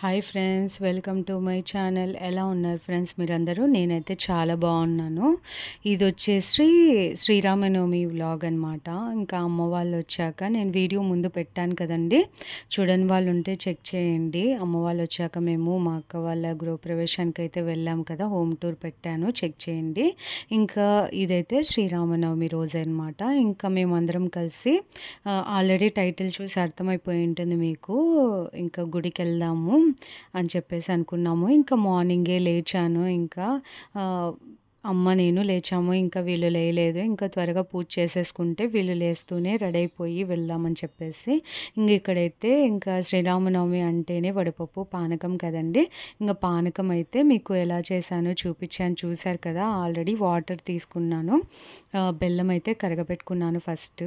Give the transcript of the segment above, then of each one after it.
Hi friends, welcome to my channel. ఎలా ఉన్నారు friends మీరందరూ? నేనైతే చాలా బాగున్నాను. ఇది వచ్చేసి శ్రీరామనవమి వ్లాగ్ అనమాట. ఇంకా అమ్మ వాళ్ళు వచ్చాక నేను వీడియో ముందు పెట్టాను కదండి, చూడని వాళ్ళు ఉంటే చెక్ చేయండి. అమ్మ వాళ్ళు వచ్చాక మేము మా అక్క వాళ్ళ గృహప్రవేశానికి అయితే వెళ్ళాం కదా, హోమ్ టూర్ పెట్టాను, చెక్ చేయండి. ఇంకా ఇదైతే శ్రీరామనవమి రోజు అనమాట. ఇంకా మేమందరం కలిసి ఆల్రెడీ టైటిల్ చూసి అర్థమైపోయి ఉంటుంది మీకు, ఇంకా గుడికి వెళ్దాము అని చెప్పేసి అనుకున్నాము. ఇంకా మార్నింగే లేచాను. ఇంకా అమ్మ నేను లేచాము. ఇంకా వీళ్ళు లేయలేదు. ఇంకా త్వరగా పూజ చేసేసుకుంటే వీళ్ళు లేస్తూనే రెడీ అయిపోయి వెళ్దామని చెప్పేసి ఇంక ఇక్కడైతే ఇంకా శ్రీరామనవమి అంటేనే వడపప్పు పానకం కదండి. ఇంకా పానకం అయితే మీకు ఎలా చేశానో చూపించాను, చూశారు కదా. ఆల్రెడీ వాటర్ తీసుకున్నాను, బెల్లం అయితే కరగబెట్టుకున్నాను ఫస్ట్.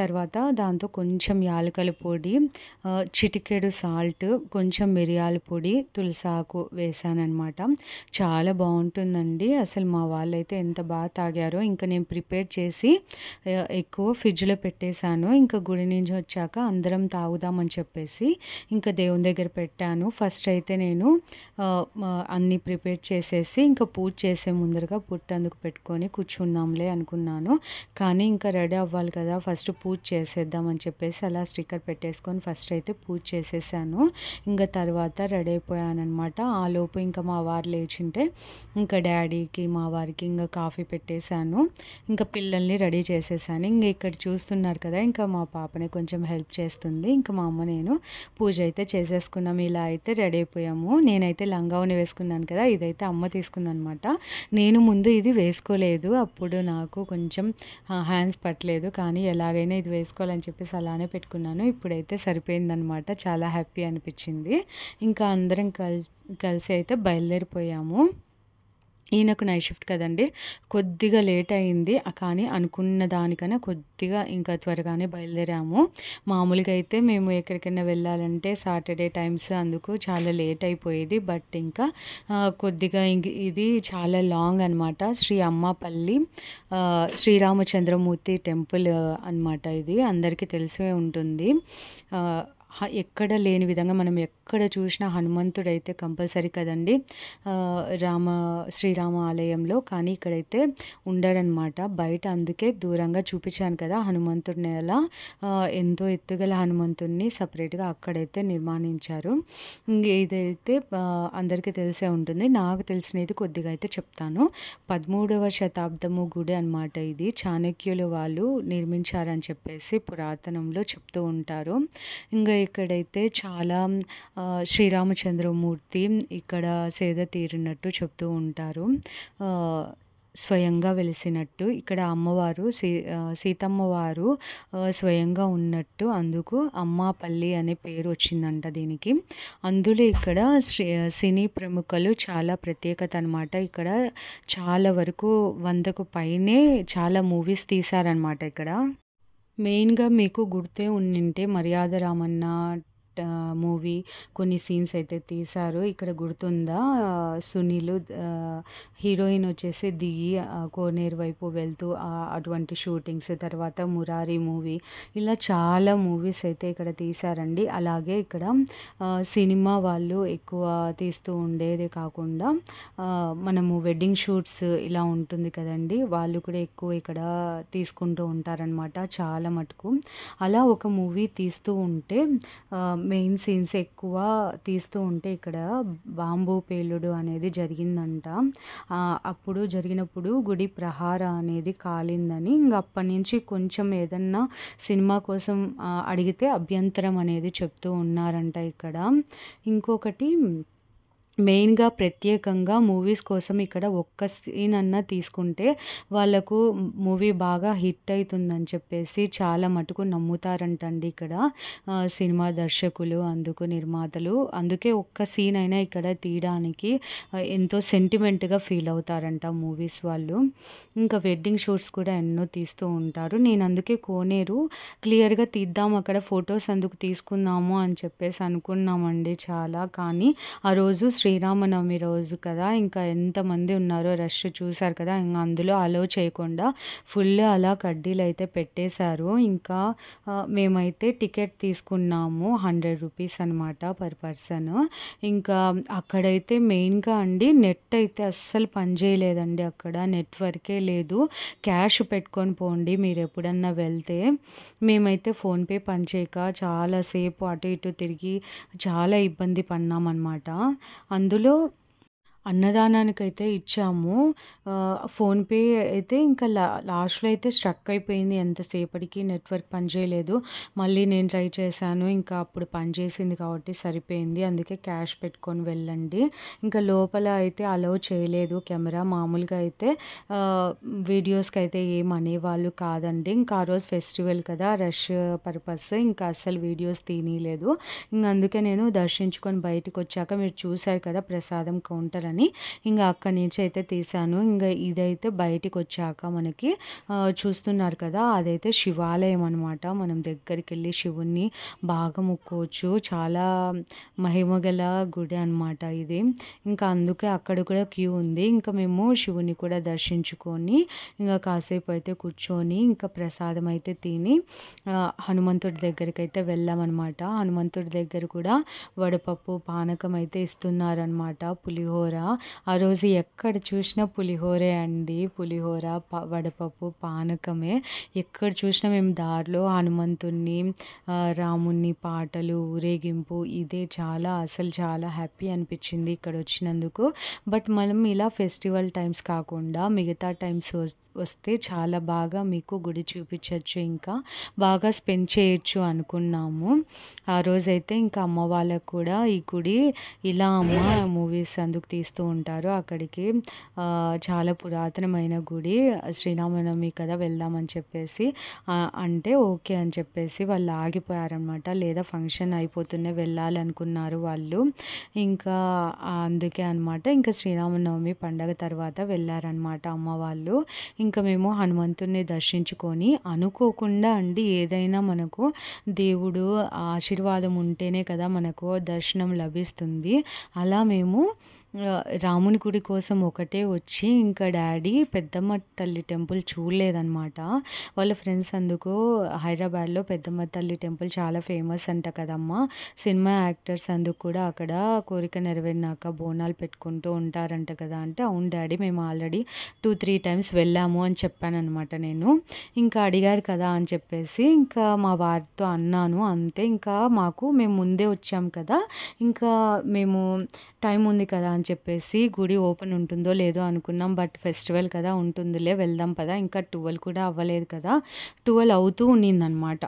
తర్వాత దాంతో కొంచెం యాలకల పొడి, చిటికెడు సాల్ట్, కొంచెం మిరియాల పొడి, తులసాకు వేసానన్నమాట. చాలా బాగుంటుందండి. అసలు మా వాళ్ళైతే ఎంత బాగా తాగారో. ఇంకా నేను ప్రిపేర్ చేసి ఎక్కువ ఫ్రిడ్జ్లో పెట్టేశాను. ఇంకా గుడి నుంచి వచ్చాక అందరం తాగుదామని చెప్పేసి ఇంకా దేవుని దగ్గర పెట్టాను. ఫస్ట్ అయితే నేను అన్నీ ప్రిపేర్ చేసేసి ఇంకా పూజ చేసే ముందరగా పుట్టందుకు పెట్టుకొని కూర్చుందాంలే అనుకున్నాను. కానీ ఇంకా రెడీ అవ్వాలి కదా, ఫస్ట్ పూజ చేసేద్దామని చెప్పేసి అలా స్టిక్కర్ పెట్టేసుకొని ఫస్ట్ అయితే పూజ చేసేసాను. ఇంకా తర్వాత రెడీ అయిపోయానమాట. ఆలోపు ఇంకా మా వారు లేచింటే ఇంకా డాడీకి మా వారికి ఇంకా కాఫీ పెట్టేశాను. ఇంకా పిల్లల్ని రెడీ చేసేసాను. ఇంకా ఇక్కడ చూస్తున్నారు కదా, ఇంకా మా పాపని కొంచెం హెల్ప్ చేస్తుంది. ఇంకా మా అమ్మ నేను పూజ అయితే చేసేసుకున్నాము. ఇలా అయితే రెడీ అయిపోయాము. నేనైతే లంగావని వేసుకున్నాను కదా, ఇదైతే అమ్మ తీసుకుందనమాట. నేను ముందు ఇది వేసుకోలేదు, అప్పుడు నాకు కొంచెం హ్యాండ్స్ పట్టలేదు. కానీ ఎలాగైనా ఇది వేసుకోవాలని చెప్పేసి అలానే పెట్టుకున్నాను. ఇప్పుడైతే సరిపోయిందనమాట. చాలా హ్యాపీ అనిపించింది. ఇంకా అందరం కలిసి అయితే బయలుదేరిపోయాము. ఈయనకు నైట్ షిఫ్ట్ కదండి, కొద్దిగా లేట్ అయింది. కానీ అనుకున్న దానికన్నా కొద్దిగా ఇంకా త్వరగానే బయలుదేరాము. మామూలుగా అయితే మేము ఎక్కడికైనా వెళ్ళాలంటే సాటర్డే టైమ్స్, అందుకు చాలా లేట్ అయిపోయేది. బట్ ఇంకా కొద్దిగా ఇది చాలా లాంగ్ అనమాట. శ్రీ అమ్మపల్లి శ్రీరామచంద్రమూర్తి టెంపుల్ అనమాట. ఇది అందరికీ తెలిసే ఉంటుంది. ఎక్కడ లేని విధంగా మనం ఎక్కడ చూసినా హనుమంతుడైతే కంపల్సరీ కదండి శ్రీరామ ఆలయంలో. కానీ ఇక్కడైతే ఉండడనమాట, బయట. అందుకే దూరంగా చూపించాను కదా హనుమంతుడిని. ఎలా ఎంతో ఎత్తుగల హనుమంతుడిని సపరేట్గా అక్కడైతే నిర్మాణించారు. ఇదైతే అందరికీ తెలిసే ఉంటుంది. నాకు తెలిసినది కొద్దిగా అయితే చెప్తాను. 13వ శతాబ్దము గుడి అనమాట. ఇది చాణక్యులు వాళ్ళు నిర్మించారని చెప్పేసి పురాతనంలో చెప్తూ ఉంటారు. ఇంకా ఇక్కడైతే చాలా శ్రీరామచంద్రమూర్తి ఇక్కడ సేద తీరినట్టు చెప్తూ ఉంటారు, స్వయంగా వెలిసినట్టు. ఇక్కడ అమ్మవారు సీతమ్మ వారు స్వయంగా ఉన్నట్టు, అందుకు అమ్మాపల్లి అనే పేరు వచ్చిందంట దీనికి. అందులో ఇక్కడ సినీ ప్రముఖులు చాలా ప్రత్యేకత అనమాట. ఇక్కడ చాలా వరకు 100కు పైనే చాలా మూవీస్ తీశారనమాట. ఇక్కడ మెయిన్గా మీకు గుర్తే ఉండింటే మర్యాద రామన్న మూవీ కొన్ని సీన్స్ అయితే తీశారు. ఇక్కడ గుర్తుందా, సునీల్ హీరోయిన్ వచ్చేసి దిగి కోనేరు వైపు వెళ్తూ అటువంటి షూటింగ్స్. తర్వాత మురారి మూవీ, ఇలా చాలా మూవీస్ అయితే ఇక్కడ తీశారండి. అలాగే ఇక్కడ సినిమా వాళ్ళు ఎక్కువ తీస్తూ ఉండేదే కాకుండా మనము వెడ్డింగ్ షూట్స్ ఇలా ఉంటుంది కదండి, వాళ్ళు కూడా ఎక్కువ ఇక్కడ తీసుకుంటూ ఉంటారనమాట, చాలా మటుకు. అలా ఒక మూవీ తీస్తూ ఉంటే మెయిన్ సీన్స్ ఎక్కువ తీస్తూ ఉంటే ఇక్కడ బాంబు పేలుడు అనేది జరిగిందంట. అప్పుడు జరిగినప్పుడు గుడి ప్రహార అనేది కాలిందని, ఇంక అప్పటి నుంచి కొంచెం ఏదన్నా సినిమా కోసం అడిగితే అభ్యంతరం అనేది చెప్తూ ఉన్నారంట ఇక్కడ. ఇంకొకటి మెయిన్గా ప్రత్యేకంగా మూవీస్ కోసం ఇక్కడ ఒక్క సీన్ అన్నా తీసుకుంటే వాళ్ళకు మూవీ బాగా హిట్ అవుతుందని చెప్పేసి చాలా మటుకు నమ్ముతారంటండి ఇక్కడ సినిమా దర్శకులు, అందుకు నిర్మాతలు. అందుకే ఒక్క సీన్ అయినా ఇక్కడ తీయడానికి ఎంతో సెంటిమెంట్గా ఫీల్ అవుతారంట మూవీస్ వాళ్ళు. ఇంకా వెడ్డింగ్ షూట్స్ కూడా ఎన్నో తీస్తూ ఉంటారు. నేను అందుకే కోనేరు క్లియర్గా తీద్దాం, అక్కడ ఫొటోస్ అందుకు తీసుకుందాము అని చెప్పేసి అనుకున్నామండి చాలా. కానీ ఆ రోజు శ్రీరామనవమి రోజు కదా! ఇంకా ఎంతమంది ఉన్నారో రష్ చూసారు కదా! ఇంగ అందులో అలో చేయకుండా ఫుల్ అలా కడ్డీలైతే పెట్టేశారు. ఇంకా మేమైతే టికెట్ తీసుకున్నాము. 100 రూపీస్ అనమాట పర్ పర్సన్. ఇంకా అక్కడైతే మెయిన్‌గా అండి నెట్ అయితే అస్సలు పనిచేయలేదండి అక్కడ. నెట్‌వర్కే లేదు. క్యాష్ పెట్టుకొని పోండి మీరెప్పుడన్నా వెళ్తే. మేమైతే ఫోన్‌పే పనిచేయక చాలా సేపు అటు ఇటు తిరిగి చాలా ఇబ్బంది పడినామనమాట. అందులో అన్నదానానికైతే ఇచ్చాము. ఫోన్‌పే అయితే ఇంకా లాస్ట్‌లో అయితే స్ట్రక్ అయిపోయింది. ఎంతసేపటికి నెట్వర్క్ పనిచేయలేదు. మళ్ళీ నేను ట్రై చేశాను. ఇంకా అప్పుడు పనిచేసింది కాబట్టి సరిపోయింది. అందుకే క్యాష్ పెట్టుకొని వెళ్ళండి. ఇంకా లోపల అయితే అలౌ చేయలేదు కెమెరా. మామూలుగా అయితే వీడియోస్‌కైతే ఏం అనేవాళ్ళు కాదండి. ఇంకా ఆ రోజు ఫెస్టివల్ కదా! రష్ పర్పస్ ఇంకా అస్సలు వీడియోస్ తీయనీయలేదు. ఇంక అందుకే నేను దర్శించుకొని బయటికొచ్చాక మీరు చూసారు కదా! ప్రసాదం కౌంటర్ అని. ఇంగా అక్కడి నుంచి అయితే తీశాను. ఇంగ ఇదైతే బయటికొచ్చాక మనకి చూస్తున్నారు కదా! అదైతే శివాలయం అనమాట. మనం దగ్గరికెళ్ళి శివుడిని బాగా మొక్కోవచ్చు. చాలా మహిమగల గుడి అనమాట ఇది. ఇంకా అందుకే అక్కడ కూడా క్యూ ఉంది. ఇంకా మేము శివుడిని కూడా దర్శించుకొని ఇంగ కాసేపు అయితే కూర్చొని ఇంకా ప్రసాదం అయితే తిని హనుమంతుడి దగ్గరికైతే వెళ్ళామనమాట. హనుమంతుడి దగ్గర కూడా వడపప్పు, పానకం అయితే ఇస్తున్నారనమాట. పులిహోర ఆ రోజు ఎక్కడ చూసినా పులిహోరే అండి. పులిహోర, వడపప్పు, పానకమే. ఎక్కడ చూసినా మేము దారిలో హనుమంతుడిని, రాముడిని పాటలు, ఊరేగింపు ఇదే అసలు చాలా హ్యాపీ అనిపించింది ఇక్కడొచ్చినందుకు. బట్ మనం ఇలా ఫెస్టివల్ టైమ్స్ కాకుండా మిగతా టైమ్స్ వస్తే చాలా బాగా మీకు గుడి చూపించొచ్చు. ఇంకా బాగా స్పెండ్ చేయొచ్చు అనుకున్నాము. ఆ రోజైతే ఇంకా అమ్మ వాళ్ళకి కూడా ఈ గుడి ఇలా అమ్మ మూవీస్ అందుకు తీస్తూ ఉంటారు. అక్కడికి చాలా పురాతనమైన గుడి. శ్రీరామనవమి కదా! వెళ్దామని చెప్పేసి అంటే ఓకే అని చెప్పేసి వాళ్ళు ఆగిపోయారనమాట. లేదా ఫంక్షన్ అయిపోతూనే వెళ్ళాలనుకున్నారు వాళ్ళు. ఇంకా అందుకే అనమాట. ఇంకా శ్రీరామనవమి పండగ తర్వాత వెళ్ళారనమాట అమ్మ వాళ్ళు. ఇంకా మేము హనుమంతుడిని దర్శించుకొని అనుకోకుండా అండి ఏదైనా మనకు దేవుడు ఆశీర్వాదం ఉంటేనే కదా మనకు దర్శనం లభిస్తుంది. అలా మేము రాముని గుడి కోసం ఒకటే వచ్చి ఇంకా డాడీ పెద్దమ్మ తల్లి టెంపుల్ చూడలేదనమాట. వాళ్ళ ఫ్రెండ్స్ అందుకు హైదరాబాద్‌లో పెద్దమ్మ తల్లి టెంపుల్ చాలా ఫేమస్ అంట కదమ్మా! సినిమా యాక్టర్స్ అందుకు కూడా అక్కడ కోరిక నెరవేరినాక బోనాలు పెట్టుకుంటూ ఉంటారంట కదా! అంటే అవును డాడీ మేము ఆల్రెడీ 2, 3 టైమ్స్ వెళ్ళాము అని చెప్పాననమాట నేను. ఇంకా అడిగారు కదా అని చెప్పేసి ఇంకా మా వారితో అన్నాను. అంతే ఇంకా మేము ముందే వచ్చాం కదా! ఇంకా మేము టైం ఉంది కదా అని చెప్పేసి గుడి ఓపెన్ ఉంటుందో లేదో అనుకున్నాం. బట్ ఫెస్టివల్ కదా ఉంటుందిలే వెళ్దాం పదా! ఇంకా 12 కూడా అవ్వలేదు కదా! 12 అవుతూ ఉన్నిందనమాట.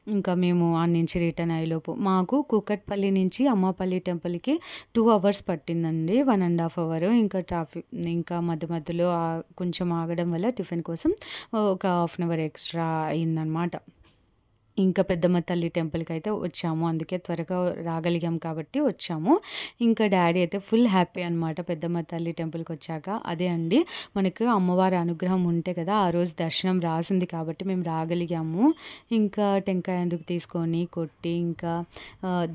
ఇంకా మేము ఆడ నుంచి రిటర్న్ అయ్యేలోపు. మాకు కూకట్పల్లి నుంచి అమ్మపల్లి టెంపుల్‌కి 2 అవర్స్ పట్టిందండి. 1 ½ అవర్. ఇంకా ఇంకా మధ్య మధ్యలో కొంచెం ఆగడం వల్ల టిఫిన్ కోసం ఒక హాఫ్ అన్ అవర్ ఎక్స్‌ట్రా అయిందనమాట. ఇంకా పెద్దమ్మ తల్లి టెంపుల్‌కైతే వచ్చాము. అందుకే త్వరగా రాగలిగాం కాబట్టి వచ్చాము. ఇంకా డ్యాడీ అయితే ఫుల్ హ్యాపీ అనమాట పెద్దమ్మ తల్లి టెంపుల్‌కొచ్చాక. అదే అండి మనకు అమ్మవారి అనుగ్రహం ఉంటే కదా! ఆ రోజు దర్శనం రాసుంది కాబట్టి మేము రాగలిగాము. ఇంకా టెంకాయ అందుకు తీసుకొని కొట్టి ఇంకా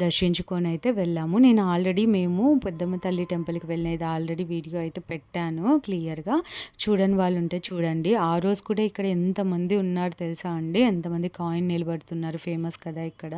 దర్శించుకొని అయితే వెళ్ళాము. నేను మేము పెద్దమ్మ తల్లి టెంపుల్‌కి వెళ్ళేది ఆల్రెడీ వీడియో అయితే పెట్టాను క్లియర్‌గా. చూడని వాళ్ళు ఉంటే చూడండి. ఆ రోజు కూడా ఇక్కడ ఎంతమంది ఉన్నారు తెలుసా అండి? ఎంతమంది కాయిన్ నిలబడుతున్నారు ఫేమస్ కదా ఇక్కడ.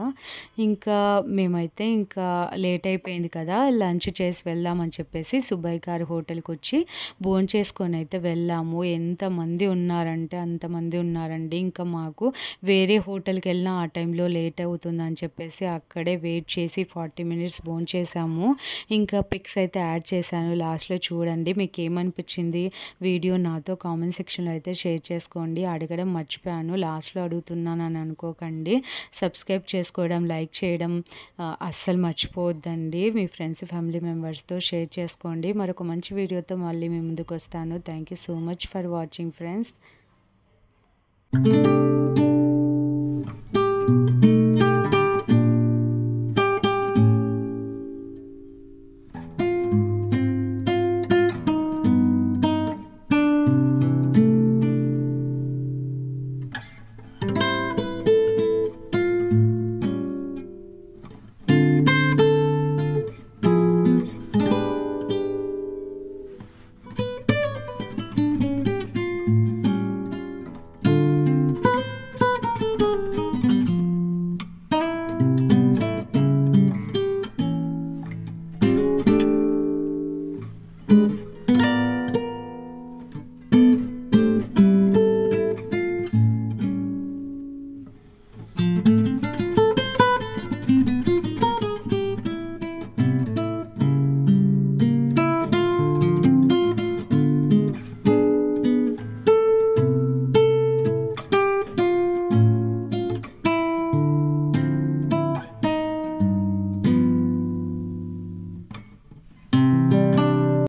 ఇంకా మేమైతే ఇంకా లేట్ అయిపోయింది కదా! లంచ్ చేసి వెళ్దామని చెప్పేసి సుబ్బయ్య గారి హోటల్‌కొచ్చి భోంచేసుకొని అయితే వెళ్ళాము. ఎంతమంది ఉన్నారంటే అంతమంది ఉన్నారండి. ఇంకా మాకు వేరే హోటల్‌కెళ్ళినా ఆ టైంలో లేట్ అవుతుందని చెప్పేసి అక్కడే వెయిట్ చేసి 40 మినిట్స్ భోంచేసాము. ఇంకా పిక్స్ అయితే యాడ్ చేశాను లాస్ట్‌లో చూడండి. మీకేమనిపించింది వీడియో నాతో కామెంట్ సెక్షన్‌లో అయితే షేర్ చేసుకోండి. అడగడం మర్చిపోయాను. లాస్ట్‌లో అడుగుతున్నానని అనుకోకండి. సబ్స్క్రైబ్ చేసుకోవడం, లైక్ చేయడం అస్సలు మర్చిపోవద్దండి. మీ ఫ్రెండ్స్, ఫ్యామిలీ మెంబర్స్‌తో షేర్ చేసుకోండి. మరొక మంచి వీడియోతో మళ్ళీ మీ ముందుకు వస్తాను. Thank you so much for watching friends.